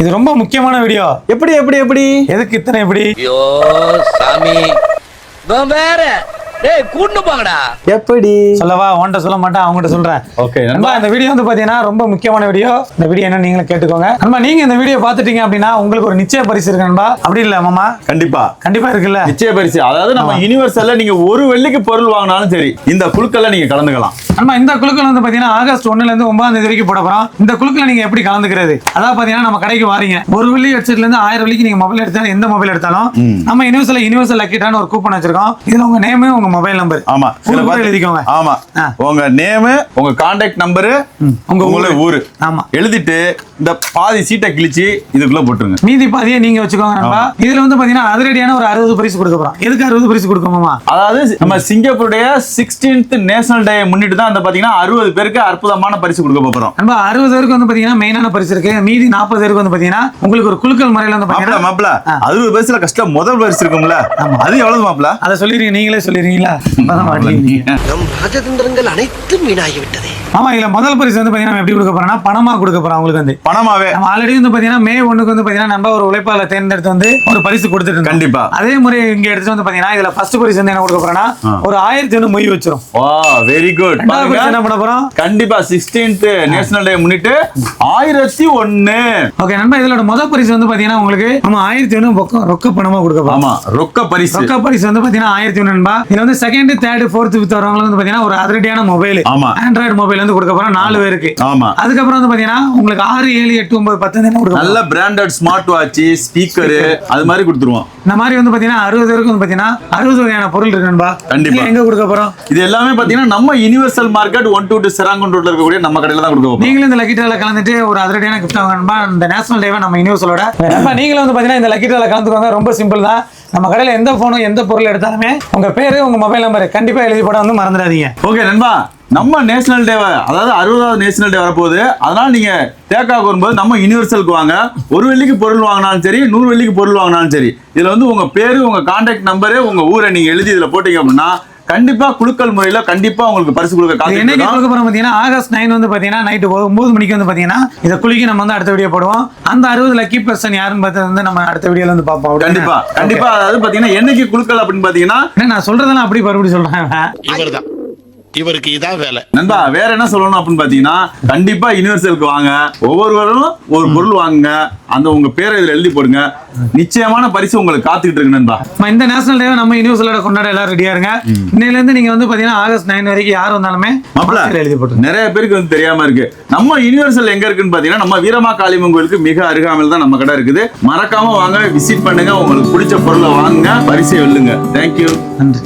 இது ரொம்ப முக்கியமான வீடியோ. எப்படி எப்படி எப்படி எதுக்கு இத்தனை எப்படி? ஐயோ சாமி வேற டேய் கூட்டு போங்கடா. எப்படி சொல்லவா? உன்கிட்ட சொல்ல மாட்டேன், அவங்ககிட்ட சொல்றேன். ஓகே நண்பா, இந்த வீடியோ வந்து பாத்தீங்கன்னா ரொம்ப முக்கியமான வீடியோ. இந்த வீடியோ என்ன நீங்களும் கேட்டுக்கோங்க. நண்பா, நீங்க இந்த வீடியோ பாத்துட்டீங்க அப்படின்னா உங்களுக்கு ஒரு நிச்சய பரிசு இருக்கு நண்பா. அப்படி இல்ல மாமா? கண்டிப்பா கண்டிப்பா இருக்குல்ல. நிச்சய பரிசு. அதாவது நம்ம யுனிவர்சல்ல நீங்க ஒரு வெள்ளிக்கு பொருள் வாங்கினாலும் சரி இந்த குழுக்கள்ல நீங்க கலந்துக்கலாம். நண்பா, இந்த குழுக்கள் வந்து பாத்தீங்கன்னா ஆகஸ்ட் 1ல இருந்து 9ஆம் தேதி வரைக்கும் போட போறோம். இந்த குழுக்களை நீங்க எப்படி கலந்துக்கிறது? அதாவது பாத்தீங்கன்னா நம்ம கடைக்கு வாரீங்க, ஒரு வெள்ளி ஹெட்செட்ல இருந்து 1000 வெள்ளிக்கு நீங்க மொபைல் எடுத்தாலும் எந்த மொபைல் எடுத்தாலும் நம்ம யுனிவர்சல் லக்கிட்டான ஒரு கூப்பன் வச்சிருக்கோம். இதுல உங்க நேம், உங்க மொபைல் நம்பர், ஆமா எழுதிக்கோங்க. ஆமா, உங்க நேம், உங்க கான்டாக்ட் நம்பர், உங்க ஊரு ஆமா எழுதிட்டு இந்த பாதி சீட்டை கிழிச்சு இதுக்குள்ள போட்டுருங்க. மீதி பாதியை நீங்க வச்சுக்கோங்க நண்பா. இதுல வந்து பாத்தீங்கன்னா அதிரடியான ஒரு 60 பரிசு கொடுக்க போறோம். எதுக்கு 60 பரிசு கொடுக்கணுமா? அதாவது நம்ம சிங்கப்பூருடைய 16th நேஷனல் டே முன்னிட்டு தான் பாத்தீங்கன்னா 60 பேருக்கு அற்புதமான பரிசு கொடுக்க போறோம். நண்பா, 60 பேருக்கு வந்து பாத்தீங்கன்னா மெயினான பரிசு இருக்கு. மீதி 40 பேருக்கு வந்து பாத்தீங்கன்னா உங்களுக்கு ஒரு குழுக்கள் முறையில வந்து பாத்தீங்கன்னா மாப்ள 60 பரிசுல கஷ்டம் முதல் பரிசு இருக்கும்ல, அது எவ்வளவு மாப்ள? அதை சொல்லிருக்கீங்க, நீங்களே சொல்லிருக்கீங்களா? நம் ராஜதந்திரங்கள் அனைத்தும் வீணாகிவிட்டதே. ஆமா, இல்ல முதல் பரிசு வந்து பாத்தீங்கன்னா எப்படி கொடுக்க போறோம்னா பணமா கொடுக்க போறோம். உங்களுக்கு வந்து பணமாவே நம்ம ஆல்ரெடி வந்து பாத்தீங்கன்னா மே 1க்கு வந்து பாத்தீங்கன்னா நம்ம ஒரு உழைப்பாளர் தேர்ந்தெடுத்து வந்து ஒரு பரிசு கொடுத்துட்டு இருந்தோம். கண்டிப்பா அதே முறை இங்க எடுத்து வந்து பாத்தீங்கன்னா இதுல ஃபர்ஸ்ட் பரிசு வந்து என்ன கொடுக்க போறோம்னா ஒரு 1001 மொய் வச்சிரும். வா வெரி குட். ரெண்டாவது பரிசு என்ன பண்ண போறோம்? கண்டிப்பா 16th நேஷனல் டே முன்னிட்டு 1001. ஓகே நண்பா, இதோட முதல் பரிசு வந்து பாத்தீங்கன்னா உங்களுக்கு நம்ம 1001 ரொக்க பணமா கொடுக்க போறோம். ஆமா, ரொக்க பரிசு. ரொக்க பரிசு வந்து பாத்தீங்கன்னா 1001 நண்பா. இதுல வந்து செகண்ட், தேர்ட், ஃபோர்த், ஃபிஃப்த் வரவங்க வந்து பாத்தீங்கன்னா ஒரு அதிரடியான மொபைல், ஆமா, ஆண்ட்ராய்டு மொபைல் வந்து கொடுக்க போறோம் 4 பேருக்கு. ஆமா, அதுக்கப்புறம் வந்து பாத்தீங்கன்னா உங்களுக்கு 6, 7, 8, 9, 10 என்ன கொடுக்க நல்ல பிராண்டட் ஸ்மார்ட் வாட்ச், ஸ்பீக்கர் அது மாதிரி கொடுத்துருவோம். இந்த மாதிரி வந்து பாத்தீங்கன்னா 60 பேருக்கு வந்து பாத்தீங்கன்னா 60 வகையான பொருள் இருக்கு நண்பா. கண்டிப்பா. எங்க கொடுக்க போறோம்? இது எல்லாமே பாத்தீங்கன்னா நம்ம யுனிவர்சல் மார்க்கெட் 122 செராங்கன் ரோட்ல இருக்கக்கூடிய நம்ம கடையில தான் கொடுக்க போறோம். நீங்களும் இந்த லக்கி டிரால கலந்துட்டு ஒரு அதிரடியான கிஃப்ட் வாங்க நண்பா. இந்த நேஷனல் டேவை நம்ம யுனிவர்சலோட நண்பா நீங்களும் வந்து பாத்தீங்கன்னா இந்த லக்கி டிரால கலந்துக்கோங்க. ரொம்ப சிம்பிள் தான். நம்ம கடையில எந்த போனும் எந்த பொருள் எடுத்தாலுமே உங்க பேரு, உங்க மொபைல் நம்பர் கண்டிப்பா எழுதி போட வந்து மறந்துடாதீங்க. ஓகே நண்பா, நம்ம நேஷனல் டே, அதாவது 60வது நேஷனல் டே வரப்போகுது. அதனால நீங்க தேக்காவுக்கு வரும்போது நம்ம யுனிவர்சலுக்கு வாங்க. ஒரு வெள்ளிக்கு பொருள் வாங்கினாலும் சரி, 100 வெள்ளிக்கு பொருள் வாங்கினாலும் சரி, இதுல வந்து உங்க பேரு, உங்க கான்டாக்ட் நம்பரு, உங்க ஊரை நீங்க எழுதி இதுல போட்டீங்க அப்படின்னா கண்டிப்பா குழுக்கள் முறையில கண்டிப்பா உங்களுக்கு பரிசு கொடுக்க என்னைக்கு கொடுக்க போறோம் பாத்தீங்கன்னா ஆகஸ்ட் 9 வந்து பாத்தீங்கன்னா நைட் 9 மணிக்கு வந்து பாத்தீங்கன்னா இந்த குளிக்கு நம்ம வந்து அடுத்த வீடியோ போடுவோம். அந்த 60 லக்கி பர்சன் யாருன்னு பார்த்தது வந்து நம்ம அடுத்த வீடியோல வந்து பார்ப்போம். கண்டிப்பா கண்டிப்பா. அதாவது பாத்தீங்கன்னா என்னைக்கு குழுக்கள் அப்படின்னு பாத்தீங்கன்னா நான் சொல்றதெல்லாம் அப்படி மறுபடியும் சொல்றேன். இவர்தான், இவருக்கு இதான் வேலை. நண்பா, வேற என்ன சொல்லணும் அப்படின்னு பாத்தீங்கன்னா கண்டிப்பா யுனிவர்சலுக்கு வாங்க. ஒவ்வொருவரும் ஒரு பொருள் வாங்குங்க. அந்த உங்க பேரை இதுல எழுதி போடுங்க. நிச்சயமான பரிசு உங்களுக்கு காத்துக்கிட்டு இருக்கு நண்பா. இந்த நேஷனல் டே நம்ம யுனிவர்சலோட கொண்டாட எல்லாரும் ரெடியா இருங்க. இன்னையில இருந்து நீங்க வந்து பாத்தீங்கன்னா ஆகஸ்ட் 9 வரைக்கும் யார் வந்தாலுமே எழுதி போட்டு. நிறைய பேருக்கு வந்து தெரியாம இருக்கு நம்ம யுனிவர்சல் எங்க இருக்குன்னு பாத்தீங்கன்னா நம்ம வீரமா காளியம்மன் கோயிலுக்கு மிக அருகாமையில் தான் நம்ம கடை இருக்குது. மறக்காம வாங்க, விசிட் பண்ணுங்க, உங்களுக்கு பிடிச்ச பொருளை வாங்குங்க, பரிசை வெல்லுங்க. தேங்க்யூ. நன்றி.